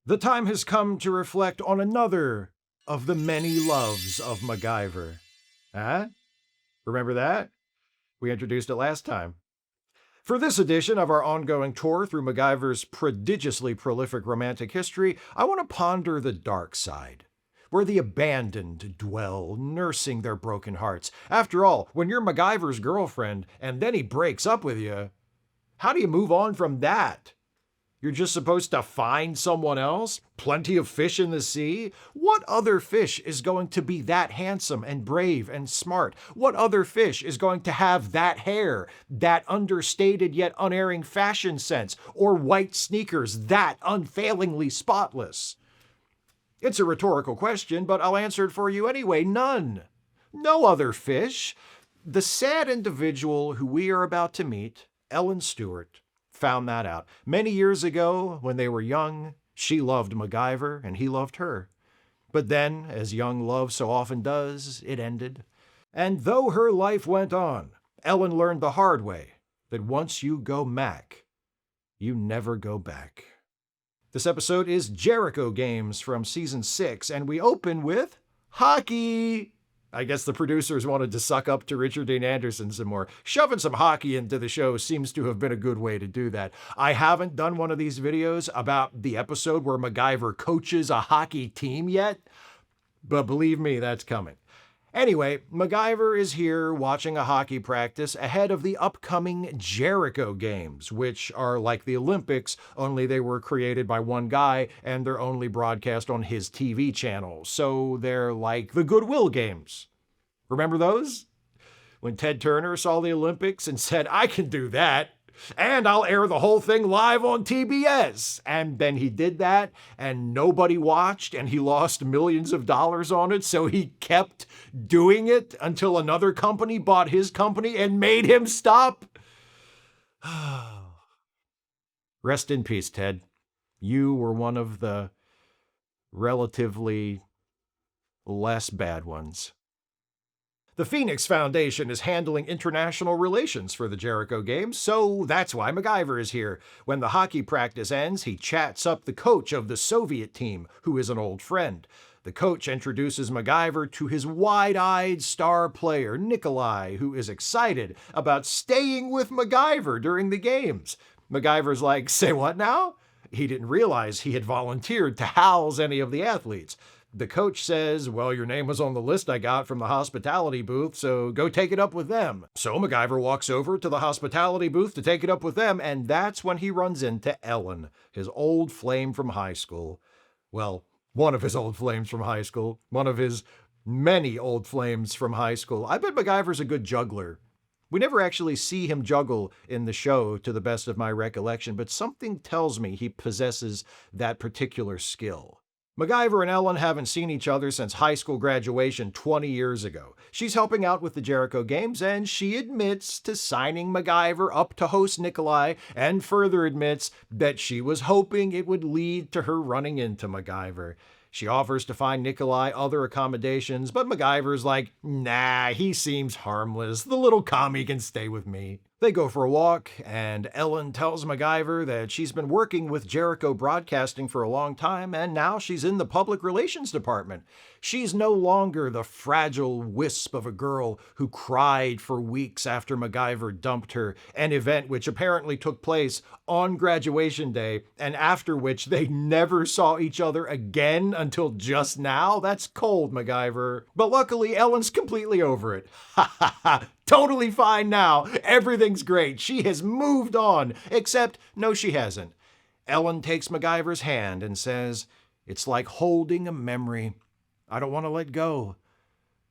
The time has come to reflect on another of the many loves of MacGyver. Huh? Remember that? We introduced it last time. For this edition of our ongoing tour through MacGyver's prodigiously prolific romantic history, I want to ponder the dark side, where the abandoned dwell, nursing their broken hearts. After all, when you're MacGyver's girlfriend and then he breaks up with you, how do you move on from that? You're just supposed to find someone else? Plenty of fish in the sea? What other fish is going to be that handsome and brave and smart? What other fish is going to have that hair, that understated yet unerring fashion sense, or white sneakers that unfailingly spotless? It's a rhetorical question, but I'll answer it for you anyway. None. No other fish. The sad individual who we are about to meet, Ellen Stewart, found that out. Many years ago, when they were young, she loved MacGyver and he loved her. But then, as young love so often does, it ended. And though her life went on, Ellen learned the hard way that once you go Mac, you never go back. This episode is Jerico Games from Season 6, and we open with hockey. I guess the producers wanted to suck up to Richard Dean Anderson some more. Shoving some hockey into the show seems to have been a good way to do that. I haven't done one of these videos about the episode where MacGyver coaches a hockey team yet, but believe me, that's coming. Anyway, MacGyver is here watching a hockey practice ahead of the upcoming Jerico Games, which are like the Olympics, only they were created by one guy and they're only broadcast on his TV channel. So they're like the Goodwill Games. Remember those? When Ted Turner saw the Olympics and said, "I can do that, and I'll air the whole thing live on TBS." And then he did that, and nobody watched, and he lost millions of dollars on it, so he kept doing it until another company bought his company and made him stop. Rest in peace, Ted. You were one of the relatively less bad ones. The Phoenix Foundation is handling international relations for the Jerico Games, so that's why MacGyver is here. When the hockey practice ends, he chats up the coach of the Soviet team, who is an old friend. The coach introduces MacGyver to his wide-eyed star player, Nikolai, who is excited about staying with MacGyver during the games. MacGyver's like, "Say what now?" He didn't realize he had volunteered to house any of the athletes. The coach says, "Well, your name was on the list I got from the hospitality booth, so go take it up with them." So MacGyver walks over to the hospitality booth to take it up with them, and that's when he runs into Ellen, his old flame from high school. Well, one of his old flames from high school. One of his many old flames from high school. I bet MacGyver's a good juggler. We never actually see him juggle in the show, to the best of my recollection, but something tells me he possesses that particular skill. MacGyver and Ellen haven't seen each other since high school graduation 20 years ago. She's helping out with the Jerico Games, and she admits to signing MacGyver up to host Nikolai, and further admits that she was hoping it would lead to her running into MacGyver. She offers to find Nikolai other accommodations, but MacGyver's like, "Nah, he seems harmless. The little commie can stay with me." They go for a walk, and Ellen tells MacGyver that she's been working with Jerico Broadcasting for a long time, and now she's in the public relations department. She's no longer the fragile wisp of a girl who cried for weeks after MacGyver dumped her, an event which apparently took place on graduation day, and after which they never saw each other again until just now. That's cold, MacGyver. But luckily, Ellen's completely over it. Ha ha ha! Totally fine now. Everything's great. She has moved on. Except, no, she hasn't. Ellen takes MacGyver's hand and says, "It's like holding a memory. I don't want to let go.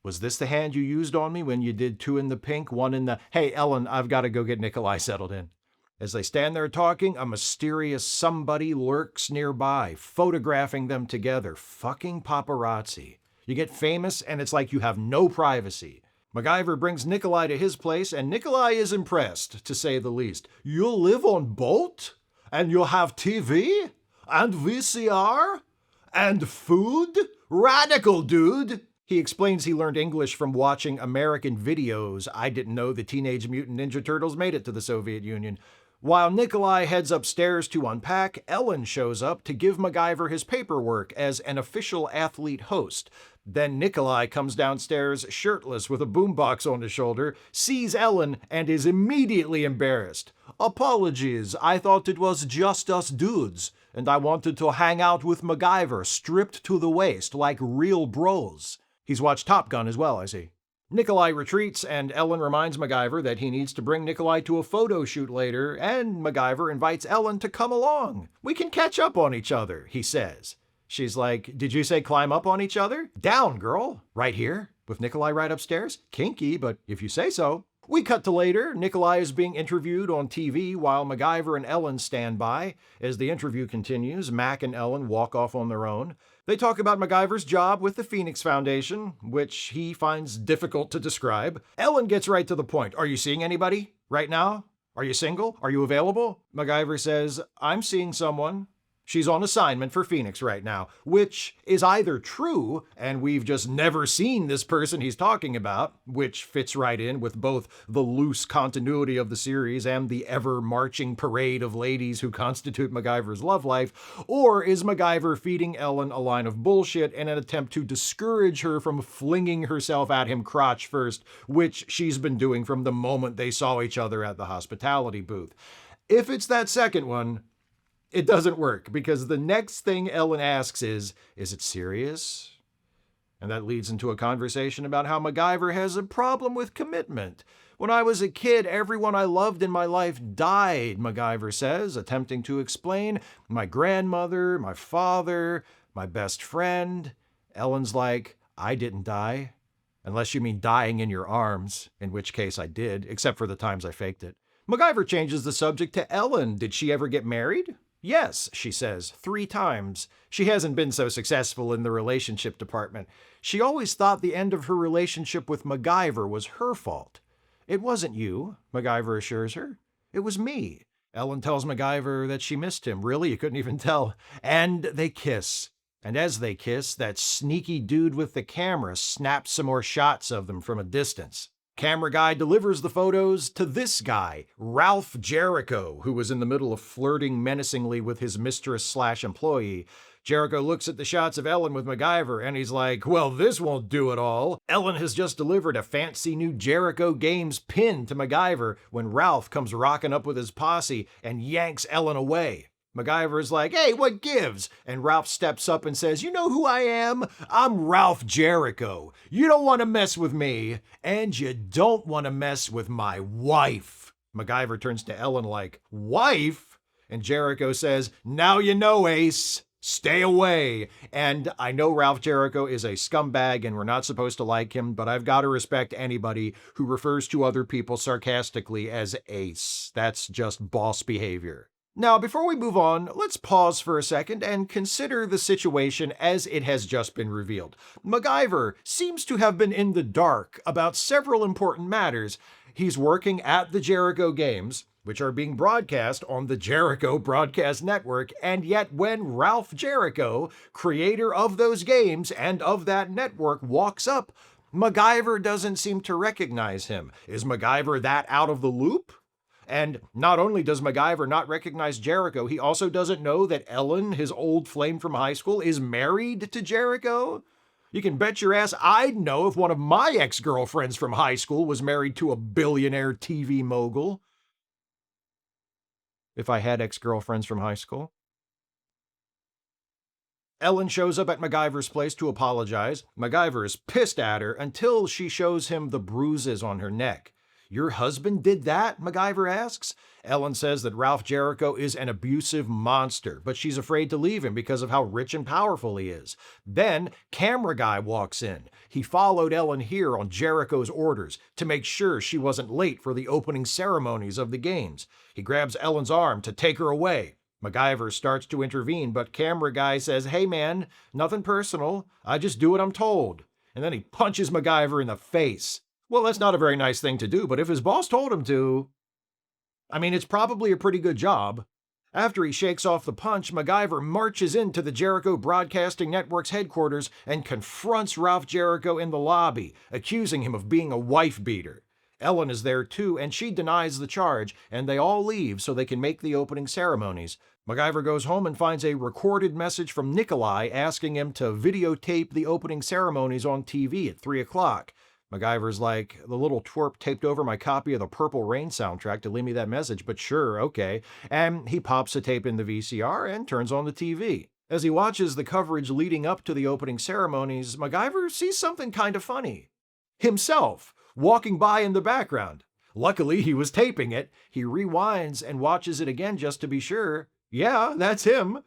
Was this the hand you used on me when you did 2 in the pink, 1 in the... Hey, Ellen, I've got to go get Nikolai settled in." As they stand there talking, a mysterious somebody lurks nearby, photographing them together. Fucking paparazzi. You get famous, and it's like you have no privacy. MacGyver brings Nikolai to his place, and Nikolai is impressed, to say the least. "You'll live on boat? And you'll have TV? And VCR? And food? Radical, dude!" He explains he learned English from watching American videos. I didn't know the Teenage Mutant Ninja Turtles made it to the Soviet Union. While Nikolai heads upstairs to unpack, Ellen shows up to give MacGyver his paperwork as an official athlete host. Then Nikolai comes downstairs shirtless with a boombox on his shoulder, sees Ellen, and is immediately embarrassed. "Apologies, I thought it was just us dudes, and I wanted to hang out with MacGyver stripped to the waist like real bros." He's watched Top Gun as well, I see. Nikolai retreats, and Ellen reminds MacGyver that he needs to bring Nikolai to a photo shoot later, and MacGyver invites Ellen to come along. "We can catch up on each other," he says. She's like, "Did you say climb up on each other?" "Down, girl." "Right here? With Nikolai right upstairs?" "Kinky, but if you say so." We cut to later. Nikolai is being interviewed on TV while MacGyver and Ellen stand by. As the interview continues, Mac and Ellen walk off on their own. They talk about MacGyver's job with the Phoenix Foundation, which he finds difficult to describe. Ellen gets right to the point. "Are you seeing anybody right now? Are you single? Are you available?" MacGyver says, "I'm seeing someone. She's on assignment for Phoenix right now," which is either true, and we've just never seen this person he's talking about, which fits right in with both the loose continuity of the series and the ever-marching parade of ladies who constitute MacGyver's love life, or is MacGyver feeding Ellen a line of bullshit in an attempt to discourage her from flinging herself at him crotch first, which she's been doing from the moment they saw each other at the hospitality booth. If it's that second one, it doesn't work, because the next thing Ellen asks is it serious? And that leads into a conversation about how MacGyver has a problem with commitment. "When I was a kid, everyone I loved in my life died," MacGyver says, attempting to explain. "My grandmother, my father, my best friend." Ellen's like, "I didn't die. Unless you mean dying in your arms, in which case I did, except for the times I faked it." MacGyver changes the subject to Ellen. "Did she ever get married?" "Yes," she says, 3 times. She hasn't been so successful in the relationship department. She always thought the end of her relationship with MacGyver was her fault. "It wasn't you," MacGyver assures her. "It was me." Ellen tells MacGyver that she missed him. "Really? You couldn't even tell?" And they kiss. And as they kiss, that sneaky dude with the camera snaps some more shots of them from a distance. Camera guy delivers the photos to this guy, Ralph Jerico, who was in the middle of flirting menacingly with his mistress/employee. Jericho looks at the shots of Ellen with MacGyver, and he's like, "Well, this won't do at all." Ellen has just delivered a fancy new Jericho Games pin to MacGyver when Ralph comes rocking up with his posse and yanks Ellen away. MacGyver's like, "Hey, what gives?" And Ralph steps up and says, "You know who I am? I'm Ralph Jericho. You don't want to mess with me, and you don't want to mess with my wife." MacGyver turns to Ellen like, "Wife?" And Jericho says, "Now you know, Ace. Stay away." And I know Ralph Jericho is a scumbag and we're not supposed to like him, but I've got to respect anybody who refers to other people sarcastically as Ace. That's just boss behavior. Now, before we move on, let's pause for a second and consider the situation as it has just been revealed. MacGyver seems to have been in the dark about several important matters. He's working at the Jerico Games, which are being broadcast on the Jericho Broadcast Network, and yet when Ralph Jericho, creator of those games and of that network, walks up, MacGyver doesn't seem to recognize him. Is MacGyver that out of the loop? And not only does MacGyver not recognize Jericho, he also doesn't know that Ellen, his old flame from high school, is married to Jericho. You can bet your ass I'd know if one of my ex-girlfriends from high school was married to a billionaire TV mogul. If I had ex-girlfriends from high school. Ellen shows up at MacGyver's place to apologize. MacGyver is pissed at her until she shows him the bruises on her neck. "Your husband did that?" MacGyver asks. Ellen says that Ralph Jericho is an abusive monster, but she's afraid to leave him because of how rich and powerful he is. Then, camera guy walks in. He followed Ellen here on Jericho's orders to make sure she wasn't late for the opening ceremonies of the games. He grabs Ellen's arm to take her away. MacGyver starts to intervene, but camera guy says, "Hey man, nothing personal. I just do what I'm told." And then he punches MacGyver in the face. Well, that's not a very nice thing to do, but if his boss told him to, it's probably a pretty good job. After he shakes off the punch, MacGyver marches into the Jericho Broadcasting Network's headquarters and confronts Ralph Jericho in the lobby, accusing him of being a wife beater. Ellen is there too, and she denies the charge, and they all leave so they can make the opening ceremonies. MacGyver goes home and finds a recorded message from Nikolai asking him to videotape the opening ceremonies on TV at 3 o'clock. MacGyver's like, the little twerp taped over my copy of the Purple Rain soundtrack to leave me that message, but sure, okay. And he pops the tape in the VCR and turns on the TV. As he watches the coverage leading up to the opening ceremonies, MacGyver sees something kind of funny. Himself, walking by in the background. Luckily, he was taping it. He rewinds and watches it again just to be sure. Yeah, that's him.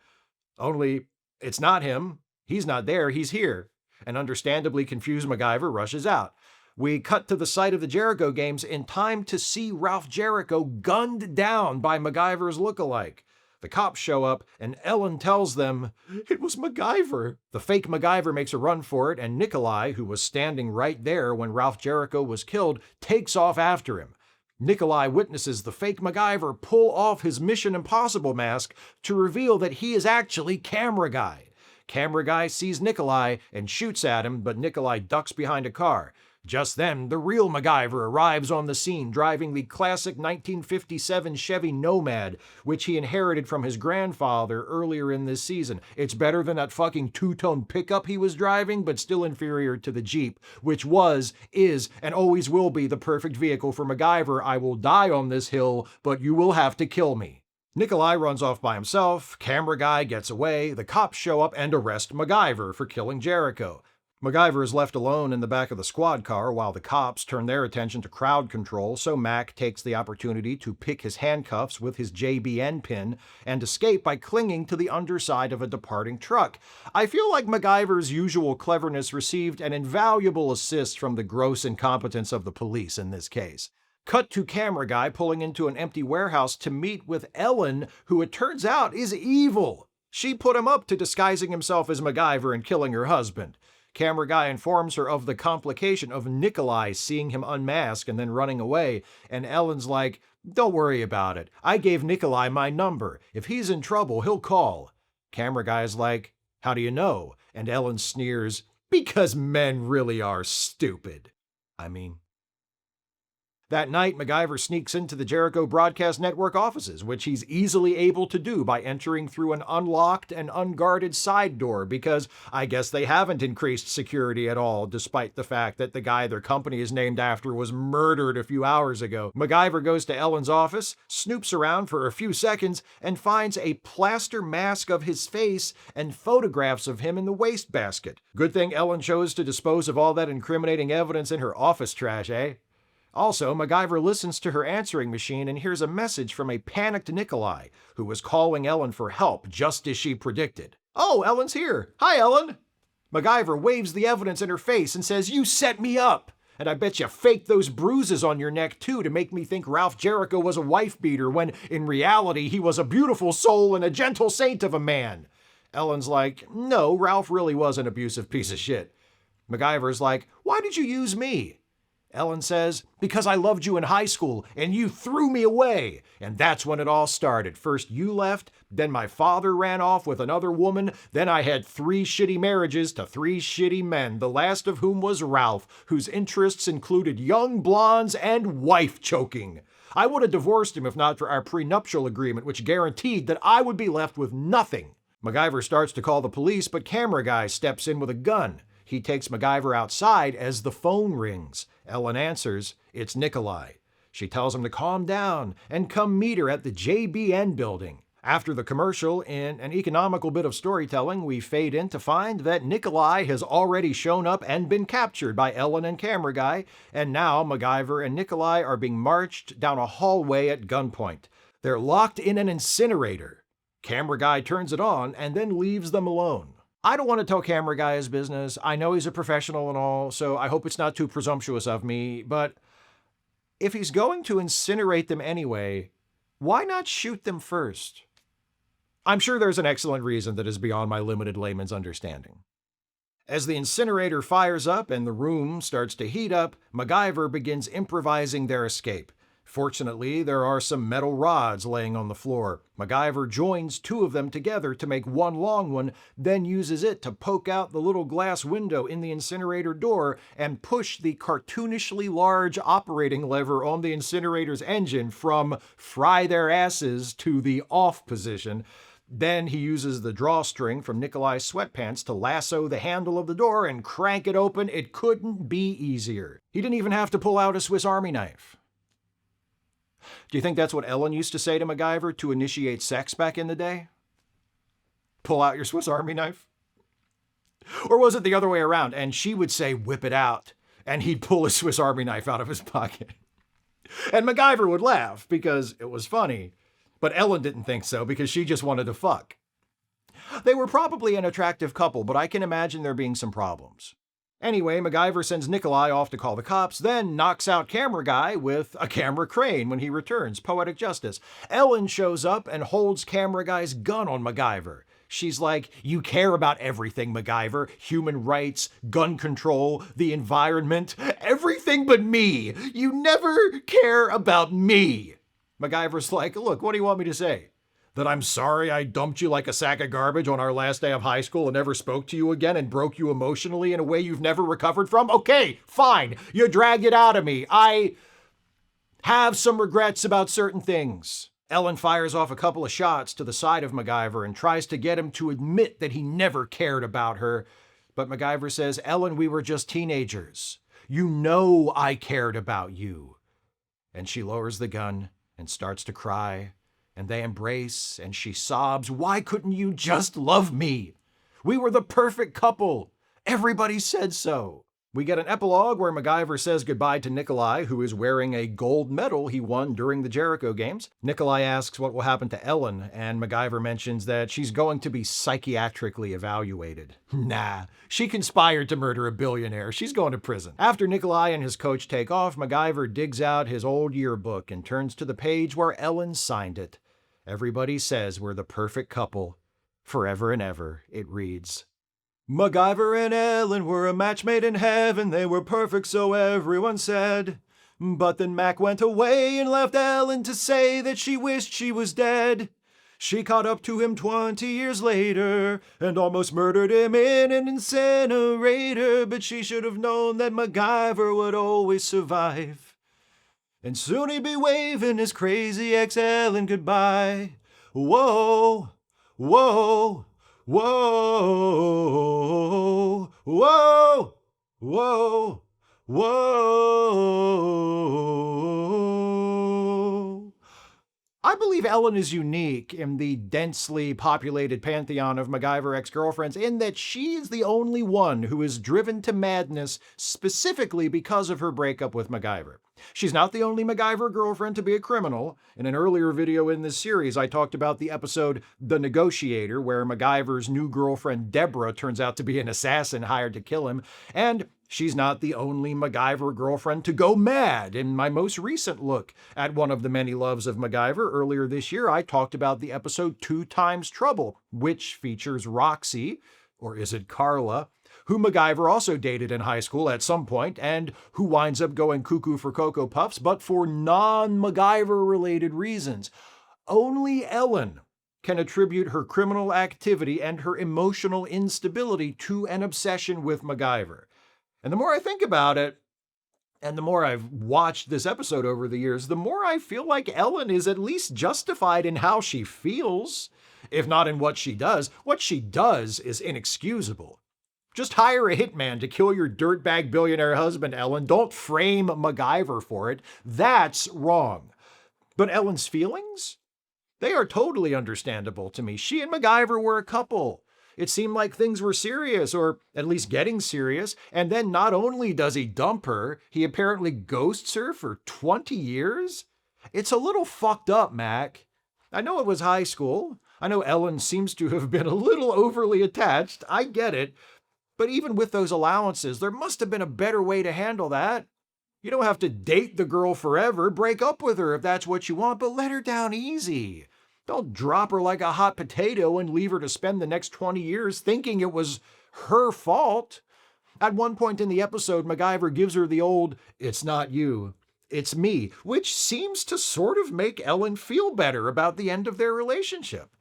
Only, it's not him. He's not there, he's here. An understandably confused MacGyver rushes out. We cut to the site of the Jerico Games in time to see Ralph Jerico gunned down by MacGyver's lookalike. The cops show up, and Ellen tells them, it was MacGyver. The fake MacGyver makes a run for it, and Nikolai, who was standing right there when Ralph Jerico was killed, takes off after him. Nikolai witnesses the fake MacGyver pull off his Mission Impossible mask to reveal that he is actually Camera Guy. Camera Guy sees Nikolai and shoots at him, but Nikolai ducks behind a car. Just then, the real MacGyver arrives on the scene, driving the classic 1957 Chevy Nomad, which he inherited from his grandfather earlier in this season. It's better than that fucking two-tone pickup he was driving, but still inferior to the Jeep, which was, is, and always will be the perfect vehicle for MacGyver. I will die on this hill, but you will have to kill me. Nikolai runs off by himself, Camera Guy gets away, the cops show up and arrest MacGyver for killing Jericho. MacGyver is left alone in the back of the squad car while the cops turn their attention to crowd control, so Mac takes the opportunity to pick his handcuffs with his JBN pin and escape by clinging to the underside of a departing truck. I feel like MacGyver's usual cleverness received an invaluable assist from the gross incompetence of the police in this case. Cut to Camera Guy pulling into an empty warehouse to meet with Ellen, who it turns out is evil. She put him up to disguising himself as MacGyver and killing her husband. Camera Guy informs her of the complication of Nikolai seeing him unmask and then running away, and Ellen's like, don't worry about it. I gave Nikolai my number. If he's in trouble, he'll call. Camera Guy's like, how do you know? And Ellen sneers, because men really are stupid. That night, MacGyver sneaks into the Jericho Broadcast Network offices, which he's easily able to do by entering through an unlocked and unguarded side door because I guess they haven't increased security at all, despite the fact that the guy their company is named after was murdered a few hours ago. MacGyver goes to Ellen's office, snoops around for a few seconds, and finds a plaster mask of his face and photographs of him in the wastebasket. Good thing Ellen chose to dispose of all that incriminating evidence in her office trash, eh? Also, MacGyver listens to her answering machine and hears a message from a panicked Nikolai, who was calling Ellen for help just as she predicted. Oh, Ellen's here. Hi, Ellen. MacGyver waves the evidence in her face and says, you set me up. And I bet you faked those bruises on your neck too to make me think Ralph Jericho was a wife-beater when in reality he was a beautiful soul and a gentle saint of a man. Ellen's like, no, Ralph really was an abusive piece of shit. MacGyver's like, why did you use me? Ellen says, because I loved you in high school and you threw me away. And that's when it all started. First you left, then my father ran off with another woman, then I had 3 shitty marriages to 3 shitty men, the last of whom was Ralph, whose interests included young blondes and wife choking. I would have divorced him if not for our prenuptial agreement, which guaranteed that I would be left with nothing. MacGyver starts to call the police, but Camera Guy steps in with a gun. He takes MacGyver outside as the phone rings. Ellen answers, it's Nikolai. She tells him to calm down and come meet her at the JBN building. After the commercial, in an economical bit of storytelling, we fade in to find that Nikolai has already shown up and been captured by Ellen and Camera Guy, and now MacGyver and Nikolai are being marched down a hallway at gunpoint. They're locked in an incinerator. Camera Guy turns it on and then leaves them alone. I don't want to tell Camera Guy his business. I know he's a professional and all, so I hope it's not too presumptuous of me, but if he's going to incinerate them anyway, why not shoot them first? I'm sure there's an excellent reason that is beyond my limited layman's understanding. As the incinerator fires up and the room starts to heat up, MacGyver begins improvising their escape. Fortunately, there are some metal rods laying on the floor. MacGyver joins two of them together to make one long one, then uses it to poke out the little glass window in the incinerator door and push the cartoonishly large operating lever on the incinerator's engine from fry their asses to the off position. Then he uses the drawstring from Nikolai's sweatpants to lasso the handle of the door and crank it open. It couldn't be easier. He didn't even have to pull out a Swiss Army knife. Do you think that's what Ellen used to say to MacGyver to initiate sex back in the day? Pull out your Swiss Army knife? Or was it the other way around? And she would say, whip it out. And he'd pull a Swiss Army knife out of his pocket. And MacGyver would laugh because it was funny. But Ellen didn't think so because she just wanted to fuck. They were probably an attractive couple, but I can imagine there being some problems. Anyway, MacGyver sends Nikolai off to call the cops, then knocks out camera guy with a camera crane when he returns. Poetic justice. Ellen shows up and holds camera guy's gun on MacGyver. She's like, you care about everything, MacGyver. Human rights, gun control, the environment, everything but me. You never care about me. MacGyver's like, look, what do you want me to say? That I'm sorry I dumped you like a sack of garbage on our last day of high school and never spoke to you again and broke you emotionally in a way you've never recovered from? Okay, fine. You dragged it out of me. I have some regrets about certain things. Ellen fires off a couple of shots to the side of MacGyver and tries to get him to admit that he never cared about her. But MacGyver says, Ellen, we were just teenagers. You know I cared about you. And she lowers the gun and starts to cry. And they embrace, and she sobs, why couldn't you just love me? We were the perfect couple. Everybody said so. We get an epilogue where MacGyver says goodbye to Nikolai, who is wearing a gold medal he won during the Jerico Games. Nikolai asks what will happen to Ellen, and MacGyver mentions that she's going to be psychiatrically evaluated. Nah, she conspired to murder a billionaire. She's going to prison. After Nikolai and his coach take off, MacGyver digs out his old yearbook and turns to the page where Ellen signed it. Everybody says we're the perfect couple. Forever and ever, it reads. MacGyver and Ellen were a match made in heaven. They were perfect, so everyone said. But then Mac went away and left Ellen to say that she wished she was dead. She caught up to him 20 years later and almost murdered him in an incinerator. But she should have known that MacGyver would always survive. And soon he'd be waving his crazy ex-Ellen goodbye. Whoa, whoa, whoa, whoa, whoa, whoa. I believe Ellen is unique in the densely populated pantheon of MacGyver ex-girlfriends in that she is the only one who is driven to madness specifically because of her breakup with MacGyver. She's not the only MacGyver girlfriend to be a criminal. In an earlier video in this series, I talked about the episode The Negotiator, where MacGyver's new girlfriend Deborah turns out to be an assassin hired to kill him. And she's not the only MacGyver girlfriend to go mad. In my most recent look at one of the Many Loves of MacGyver earlier this year, I talked about the episode 2 Times Trouble, which features Roxy, or is it Carla, who MacGyver also dated in high school at some point, and who winds up going cuckoo for Cocoa Puffs, but for non-MacGyver-related reasons. Only Ellen can attribute her criminal activity and her emotional instability to an obsession with MacGyver. And the more I think about it, and the more I've watched this episode over the years, the more I feel like Ellen is at least justified in how she feels, if not in what she does. What she does is inexcusable. Just hire a hitman to kill your dirtbag billionaire husband, Ellen. Don't frame MacGyver for it. That's wrong. But Ellen's feelings? They are totally understandable to me. She and MacGyver were a couple. It seemed like things were serious, or at least getting serious. And then not only does he dump her, he apparently ghosts her for 20 years? It's a little fucked up, Mac. I know it was high school. I know Ellen seems to have been a little overly attached. I get it. But even with those allowances, there must have been a better way to handle that. You don't have to date the girl forever. Break up with her if that's what you want, but let her down easy. Don't drop her like a hot potato and leave her to spend the next 20 years thinking it was her fault. At one point in the episode, MacGyver gives her the old, "It's not you. it's me, which seems to sort of make Ellen feel better about the end of their relationship.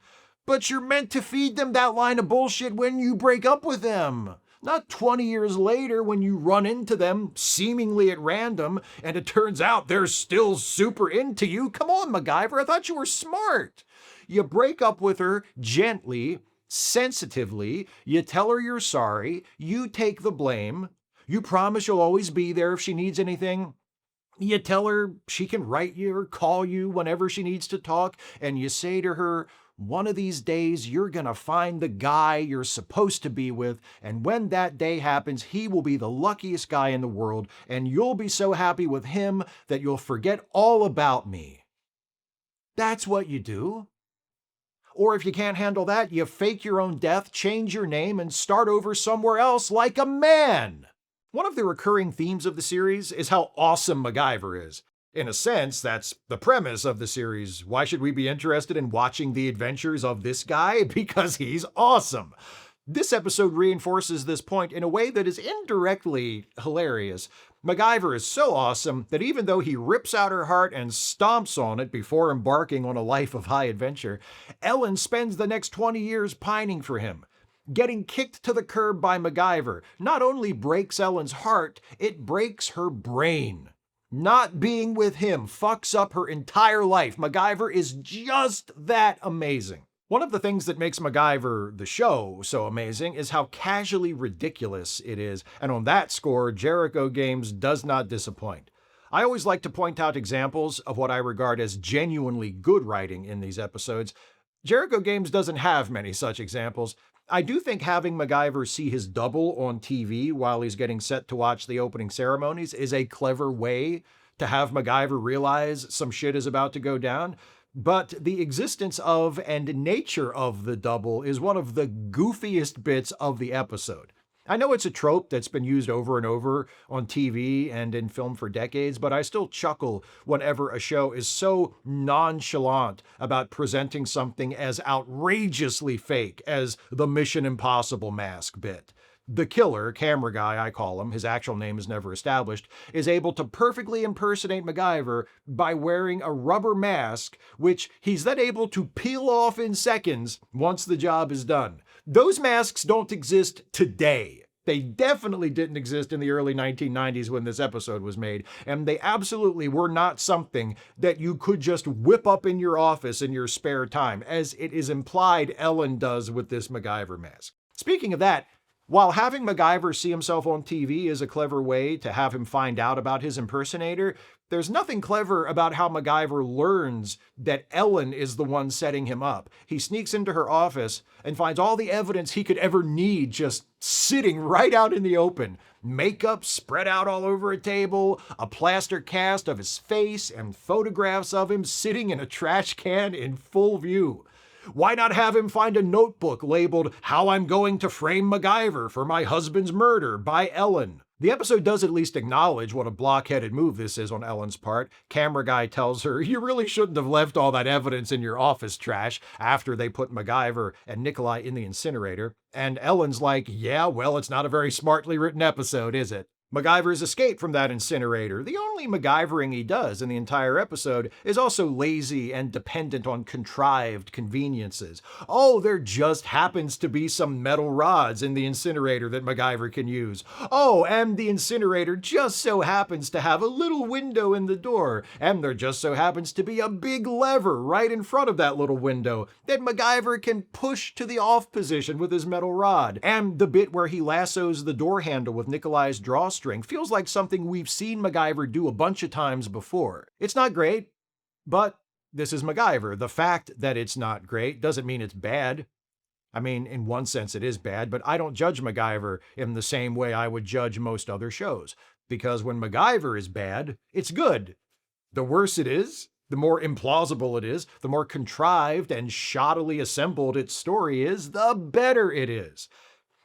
But you're meant to feed them that line of bullshit when you break up with them. Not 20 years later when you run into them seemingly at random and it turns out they're still super into you. Come on, MacGyver, I thought you were smart. You break up with her gently, sensitively, you tell her you're sorry, you take the blame, you promise you'll always be there if she needs anything. You tell her she can write you or call you whenever she needs to talk, and you say to her, one of these days, you're gonna find the guy you're supposed to be with, and when that day happens, he will be the luckiest guy in the world, and you'll be so happy with him that you'll forget all about me. That's what you do. Or if you can't handle that, you fake your own death, change your name, and start over somewhere else like a man. One of the recurring themes of the series is how awesome MacGyver is. In a sense, that's the premise of the series. Why should we be interested in watching the adventures of this guy? Because he's awesome. This episode reinforces this point in a way that is indirectly hilarious. MacGyver is so awesome that even though he rips out her heart and stomps on it before embarking on a life of high adventure, Ellen spends the next 20 years pining for him. Getting kicked to the curb by MacGyver not only breaks Ellen's heart, it breaks her brain. Not being with him fucks up her entire life. MacGyver is just that amazing. One of the things that makes MacGyver, the show, so amazing is how casually ridiculous it is, and on that score, Jerico Games does not disappoint. I always like to point out examples of what I regard as genuinely good writing in these episodes. Jerico Games doesn't have many such examples. I do think having MacGyver see his double on TV while he's getting set to watch the opening ceremonies is a clever way to have MacGyver realize some shit is about to go down. But the existence of and nature of the double is one of the goofiest bits of the episode. I know it's a trope that's been used over and over on TV and in film for decades, but I still chuckle whenever a show is so nonchalant about presenting something as outrageously fake as the Mission Impossible mask bit. The killer, camera guy I call him, his actual name is never established, is able to perfectly impersonate MacGyver by wearing a rubber mask, which he's then able to peel off in seconds once the job is done. Those masks don't exist today. They definitely didn't exist in the early 1990s when this episode was made, and they absolutely were not something that you could just whip up in your office in your spare time, as it is implied Ellen does with this MacGyver mask. Speaking of that, while having MacGyver see himself on TV is a clever way to have him find out about his impersonator, there's nothing clever about how MacGyver learns that Ellen is the one setting him up. He sneaks into her office and finds all the evidence he could ever need just sitting right out in the open. Makeup spread out all over a table, a plaster cast of his face, and photographs of him sitting in a trash can in full view. Why not have him find a notebook labeled "How I'm Going to Frame MacGyver for My Husband's Murder" by Ellen? The episode does at least acknowledge what a blockheaded move this is on Ellen's part. Camera guy tells her, you really shouldn't have left all that evidence in your office trash after they put MacGyver and Nikolai in the incinerator. And Ellen's like, yeah, well, it's not a very smartly written episode, is it? MacGyver's escape from that incinerator, the only MacGyvering he does in the entire episode, is also lazy and dependent on contrived conveniences. Oh, there just happens to be some metal rods in the incinerator that MacGyver can use. Oh, and the incinerator just so happens to have a little window in the door, and there just so happens to be a big lever right in front of that little window that MacGyver can push to the off position with his metal rod. And the bit where he lassos the door handle with Nikolai's drawstring feels like something we've seen MacGyver do a bunch of times before. It's not great, but this is MacGyver. The fact that it's not great doesn't mean it's bad. I mean, in one sense it is bad, but I don't judge MacGyver in the same way I would judge most other shows. Because when MacGyver is bad, it's good. The worse it is, the more implausible it is, the more contrived and shoddily assembled its story is, the better it is.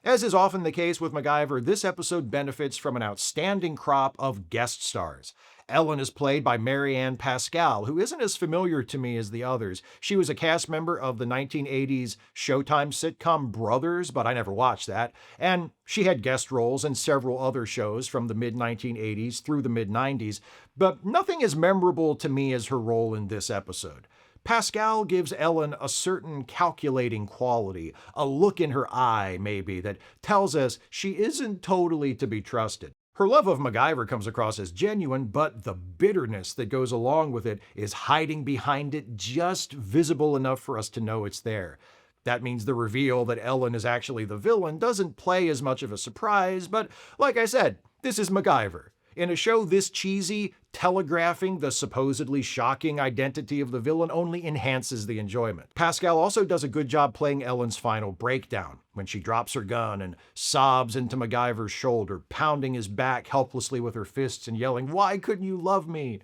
As is often the case with MacGyver, this episode benefits from an outstanding crop of guest stars. Ellen is played by Marianne Pascal, who isn't as familiar to me as the others. She was a cast member of the 1980s Showtime sitcom Brothers, but I never watched that, and she had guest roles in several other shows from the mid-1980s through the mid-90s, but nothing as memorable to me as her role in this episode. Pascal gives Ellen a certain calculating quality, a look in her eye, maybe, that tells us she isn't totally to be trusted. Her love of MacGyver comes across as genuine, but the bitterness that goes along with it is hiding behind it, just visible enough for us to know it's there. That means the reveal that Ellen is actually the villain doesn't play as much of a surprise, but like I said, this is MacGyver. In a show this cheesy, telegraphing the supposedly shocking identity of the villain only enhances the enjoyment. Pascal also does a good job playing Ellen's final breakdown, when she drops her gun and sobs into MacGyver's shoulder, pounding his back helplessly with her fists and yelling, "Why couldn't you love me?"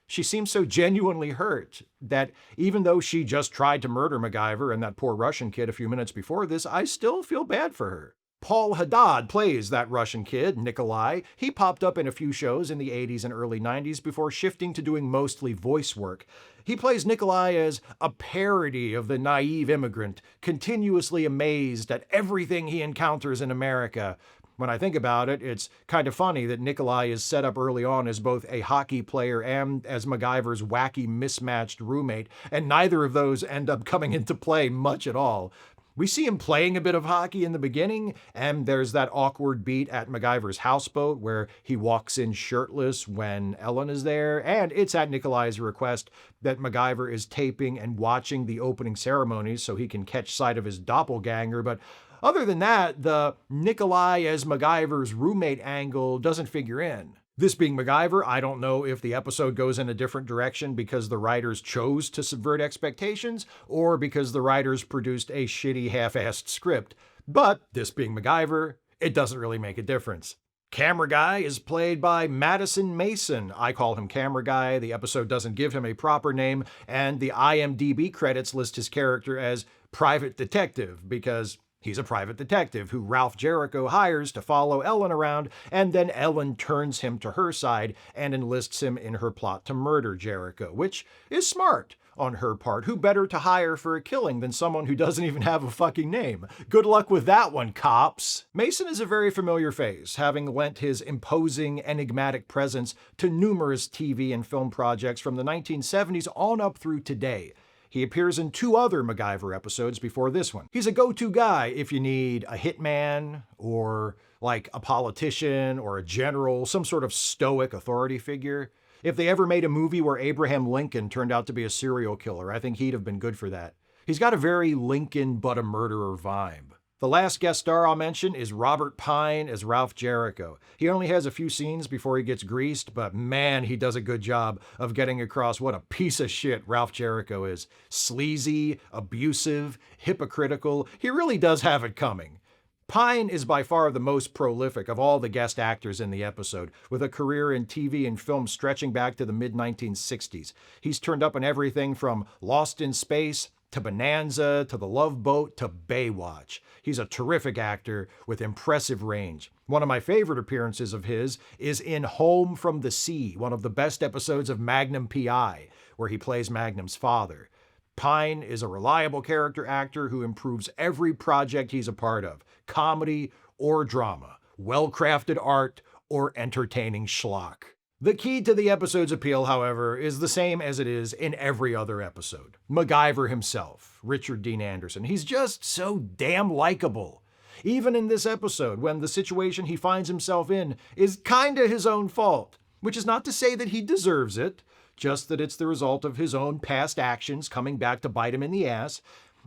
She seems so genuinely hurt that even though she just tried to murder MacGyver and that poor Russian kid a few minutes before this, I still feel bad for her. Paul Haddad plays that Russian kid, Nikolai. He popped up in a few shows in the 80s and early 90s before shifting to doing mostly voice work. He plays Nikolai as a parody of the naive immigrant, continuously amazed at everything he encounters in America. When I think about it, it's kind of funny that Nikolai is set up early on as both a hockey player and as MacGyver's wacky mismatched roommate, and neither of those end up coming into play much at all. We see him playing a bit of hockey in the beginning, and there's that awkward beat at MacGyver's houseboat where he walks in shirtless when Ellen is there, and it's at Nikolai's request that MacGyver is taping and watching the opening ceremonies so he can catch sight of his doppelganger, but other than that, the Nikolai as MacGyver's roommate angle doesn't figure in. This being MacGyver, I don't know if the episode goes in a different direction because the writers chose to subvert expectations or because the writers produced a shitty half-assed script. But this being MacGyver, it doesn't really make a difference. Camera Guy is played by Madison Mason. I call him Camera Guy. The episode doesn't give him a proper name, and the IMDb credits list his character as Private Detective because he's a private detective who Ralph Jerico hires to follow Ellen around, and then Ellen turns him to her side and enlists him in her plot to murder Jericho, which is smart on her part. Who better to hire for a killing than someone who doesn't even have a fucking name? Good luck with that one, cops. Mason is a very familiar face, having lent his imposing, enigmatic presence to numerous TV and film projects from the 1970s on up through today. He appears in 2 other MacGyver episodes before this one. He's a go-to guy if you need a hitman or like a politician or a general, some sort of stoic authority figure. If they ever made a movie where Abraham Lincoln turned out to be a serial killer, I think he'd have been good for that. He's got a very Lincoln but a murderer vibe. The last guest star I'll mention is Robert Pine as Ralph Jericho. He only has a few scenes before he gets greased, but man, he does a good job of getting across what a piece of shit Ralph Jericho is. Sleazy, abusive, hypocritical. He really does have it coming. Pine is by far the most prolific of all the guest actors in the episode, with a career in TV and film stretching back to the mid-1960s. He's turned up in everything from Lost in Space to Bonanza, to The Love Boat, to Baywatch. He's a terrific actor with impressive range. One of my favorite appearances of his is in Home from the Sea, one of the best episodes of Magnum P.I., where he plays Magnum's father. Pine is a reliable character actor who improves every project he's a part of, comedy or drama, well-crafted art or entertaining schlock. The key to the episode's appeal, however, is the same as it is in every other episode. MacGyver himself, Richard Dean Anderson. He's just so damn likable. Even in this episode, when the situation he finds himself in is kinda his own fault, which is not to say that he deserves it, just that it's the result of his own past actions coming back to bite him in the ass,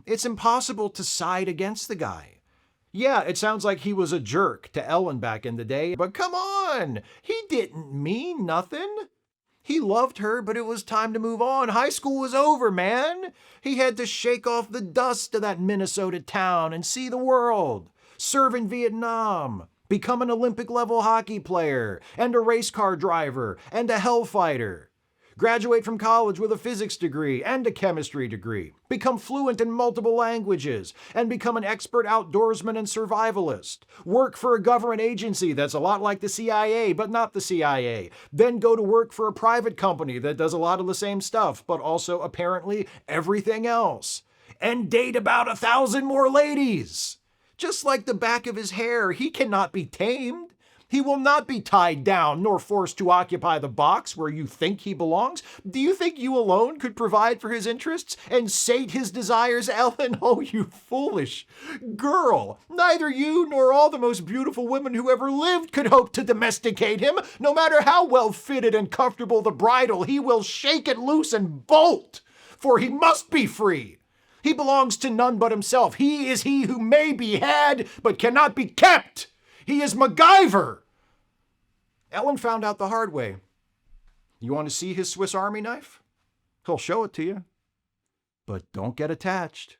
it's impossible to side against the guy. Yeah, it sounds like he was a jerk to Ellen back in the day, but come on! He didn't mean nothing. He loved her, but it was time to move on. High school was over, man. He had to shake off the dust of that Minnesota town and see the world. Serve in Vietnam, become an Olympic-level hockey player, and a race car driver, and a hellfighter. Graduate from college with a physics degree and a chemistry degree. Become fluent in multiple languages and become an expert outdoorsman and survivalist. Work for a government agency that's a lot like the CIA, but not the CIA. Then go to work for a private company that does a lot of the same stuff, but also apparently everything else. And date about 1,000 more ladies. Just like the back of his hair, he cannot be tamed. He will not be tied down nor forced to occupy the box where you think he belongs. Do you think you alone could provide for his interests and sate his desires, Ellen? Oh, you foolish girl. Neither you nor all the most beautiful women who ever lived could hope to domesticate him. No matter how well fitted and comfortable the bridle, he will shake it loose and bolt, for he must be free. He belongs to none but himself. He is he who may be had, but cannot be kept. He is MacGyver. Ellen found out the hard way. You want to see his Swiss Army knife? He'll show it to you. But don't get attached.